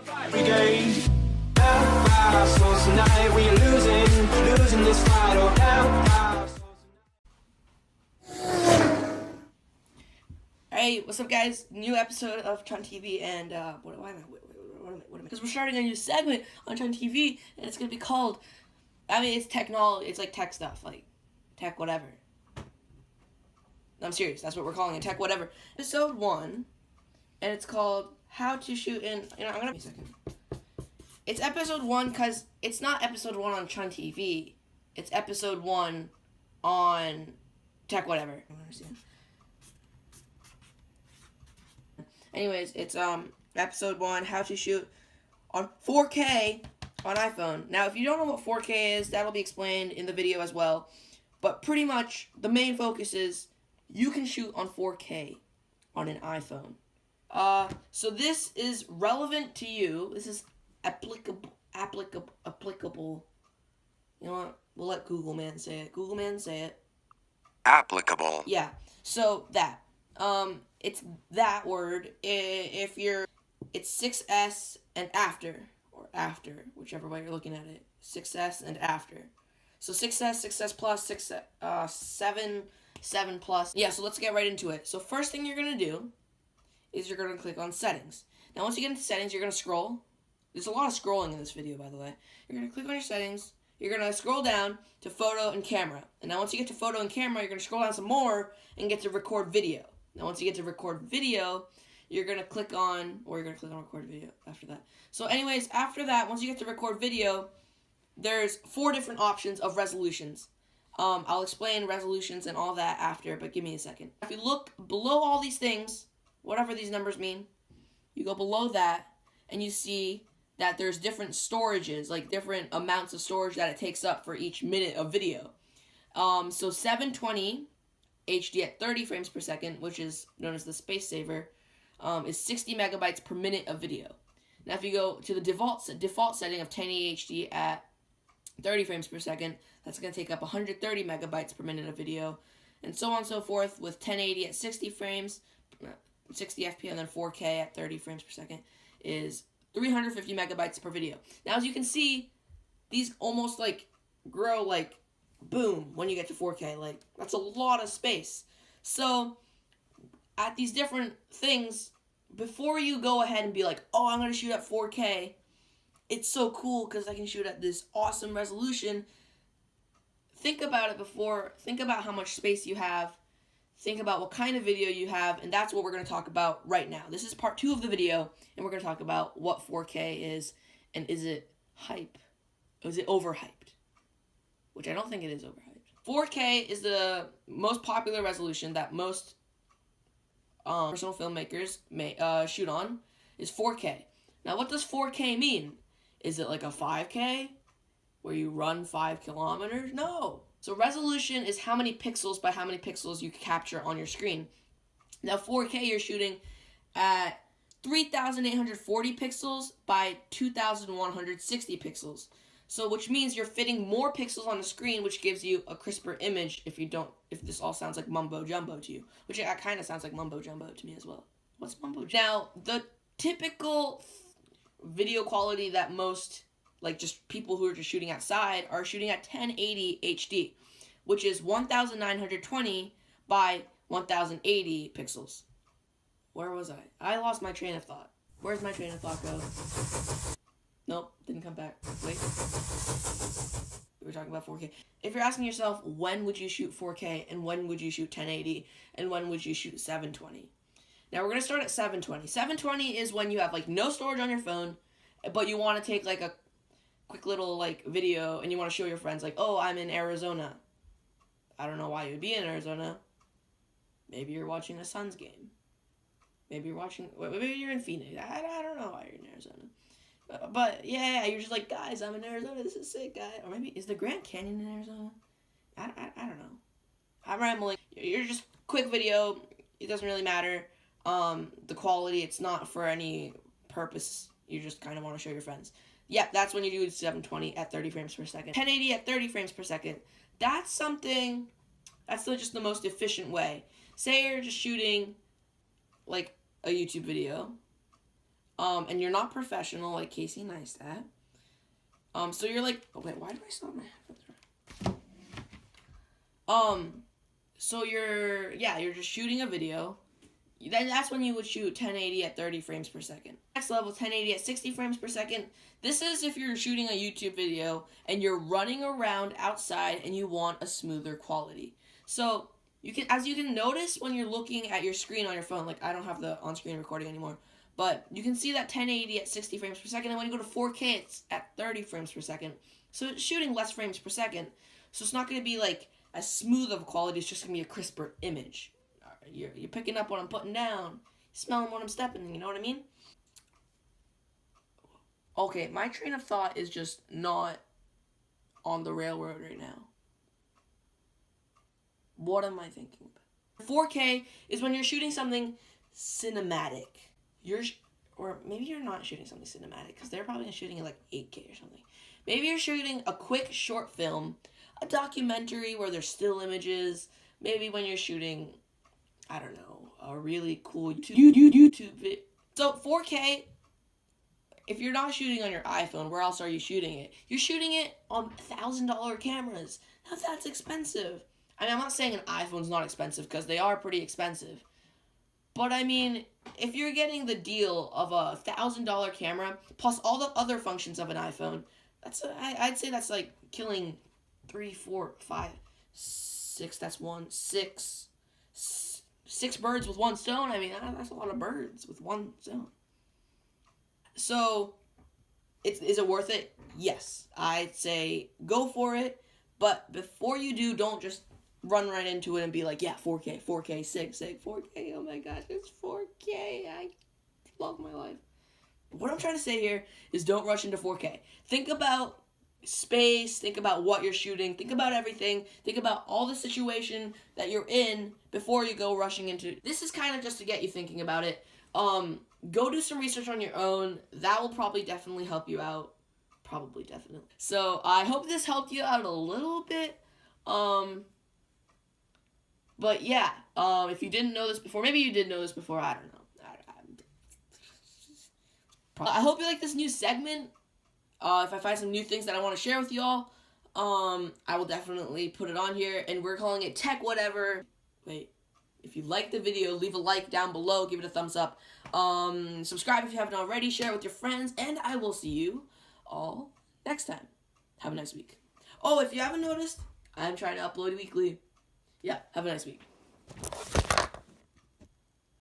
We gain. So tonight we are losing this fight. Hey, what's up, guys? New episode of Chun TV, and what am I? Because we're starting a new segment on Chun TV, and it's gonna be called. I mean, it's technology. It's like tech stuff, like tech whatever. No, I'm serious. That's what we're calling it, tech whatever. Episode 1, and it's called How to Shoot in. I'm gonna. Wait a second. It's episode 1 because it's not episode 1 on Chun TV. It's episode 1 on tech whatever. I don't understand. Anyways, it's episode 1, how to shoot on 4K on iPhone. Now, if you don't know what 4K is, that'll be explained in the video as well. But pretty much, the main focus is you can shoot on 4K on an iPhone. So this is relevant to you. This is applicable. You know what? We'll let Google Man say it. Google Man, say it. Applicable. Yeah. So that. It's that word. If you're, it's 6S and after, or after, whichever way you're looking at it. 6S and after. So 6S, 6S plus, 7 plus. Yeah, so let's get right into it. So first thing you're going to do is you're going to click on settings. Now once you get into settings, you're going to scroll. There's a lot of scrolling in this video, by the way. You're going to click on your settings. You're going to scroll down to photo and camera. And now once you get to photo and camera, you're going to scroll down some more and get to record video. Now, once you get to record video, you're going to click on, or you're going to click on record video after that. So anyways, after that, once you get to record video, there's 4 different options of resolutions. I'll explain resolutions and all that after, but give me a second. If you look below all these things, whatever these numbers mean, you go below that, and you see that there's different storages, like different amounts of storage that it takes up for each minute of video. So 720... HD at 30 frames per second, which is known as the space saver, is 60 megabytes per minute of video. Now, if you go to the default setting of 1080 HD at 30 frames per second, that's going to take up 130 megabytes per minute of video, and so on and so forth. With 1080 at 60 frames, 60 FPS, and then 4K at 30 frames per second is 350 megabytes per video. Now, as you can see, these almost like grow like boom when you get to 4K. Like, that's a lot of space. So at these different things, before you go ahead and be like, oh, I'm going to shoot at 4K, it's so cool because I can shoot at this awesome resolution. Think about it before. Think about how much space you have. Think about what kind of video you have, and that's what we're going to talk about right now. This is part 2 of the video, and we're going to talk about what 4K is, and is it hype? Is it overhyped? Which I don't think it is overhyped. 4K is the most popular resolution that most professional filmmakers may shoot on, is 4K. Now, what does 4K mean? Is it like a 5K, where you run 5 kilometers? No. So resolution is how many pixels by how many pixels you capture on your screen. Now, 4K, you're shooting at 3,840 pixels by 2,160 pixels. So, which means you're fitting more pixels on the screen, which gives you a crisper image if this all sounds like mumbo-jumbo to you. Which it kind of sounds like mumbo-jumbo to me as well. What's mumbo-jumbo? Now, the typical video quality that most, like just people who are just shooting outside, are shooting at 1080 HD, which is 1920 by 1080 pixels. Where was I? I lost my train of thought. Where's my train of thought go? Nope, didn't come back. Wait. We were talking about 4K. If you're asking yourself, when would you shoot 4K, and when would you shoot 1080, and when would you shoot 720? Now, we're going to start at 720. 720 is when you have, like, no storage on your phone, but you want to take, like, a quick little, like, video, and you want to show your friends, like, oh, I'm in Arizona. I don't know why you would be in Arizona. Maybe you're watching a Suns game. Maybe you're in Phoenix. I don't know why you're in Arizona. But, yeah, you're just like, guys, I'm in Arizona. This is sick, guy. Or maybe, is the Grand Canyon in Arizona? I don't know. I'm rambling. You're just quick video. It doesn't really matter. The quality, it's not for any purpose. You just kind of want to show your friends. Yeah, that's when you do 720 at 30 frames per second. 1080 at 30 frames per second. That's just the most efficient way. Say you're just shooting, like, a YouTube video. and you're not professional like Casey Neistat. So you're like, oh wait, why do I still have my headphones? So you're just shooting a video. Then that's when you would shoot 1080 at 30 frames per second. Next level, 1080 at 60 frames per second. This is if you're shooting a YouTube video and you're running around outside and you want a smoother quality. So as you can notice when you're looking at your screen on your phone, like I don't have the on-screen recording anymore, but you can see that 1080 at 60 frames per second, and when you go to 4K, it's at 30 frames per second. So it's shooting less frames per second. So it's not going to be like as smooth of quality, it's just going to be a crisper image. You're picking up what I'm putting down, smelling what I'm stepping in, you know what I mean? Okay, my train of thought is just not on the railroad right now. What am I thinking about? 4K is when you're shooting something cinematic. Or maybe you're not shooting something cinematic, because they're probably shooting it like 8K or something. Maybe you're shooting a quick short film, a documentary where there's still images. Maybe when you're shooting, I don't know, a really cool YouTube video. So 4K, if you're not shooting on your iPhone, where else are you shooting it? You're shooting it on $1,000 cameras. Now that's expensive. I mean, I'm not saying an iPhone's not expensive, because they are pretty expensive. But I mean, if you're getting the deal of a $1,000 camera plus all the other functions of an iPhone, I'd say that's like killing 3, 4, 5, 6. That's six birds with one stone. I mean, that's a lot of birds with one stone. So, is it worth it? Yes, I'd say go for it. But before you do, don't just run right into it and be like, yeah, 4K, sig, 4K, oh my gosh, it's 4K, I love my life. What I'm trying to say here is don't rush into 4K. Think about space, think about what you're shooting, think about everything, think about all the situation that you're in before you go rushing into. This is kind of just to get you thinking about it. Go do some research on your own. That will probably definitely help you out. Probably, definitely. So, I hope this helped you out a little bit. But yeah, if you didn't know this before, maybe you did know this before, I don't know. I hope you like this new segment. If I find some new things that I want to share with y'all, I will definitely put it on here, and we're calling it Tech Whatever. Wait, if you liked the video, leave a like down below, give it a thumbs up. Subscribe if you haven't already, share it with your friends, and I will see you all next time. Have a nice week. Oh, if you haven't noticed, I'm trying to upload weekly. Yeah, have a nice week.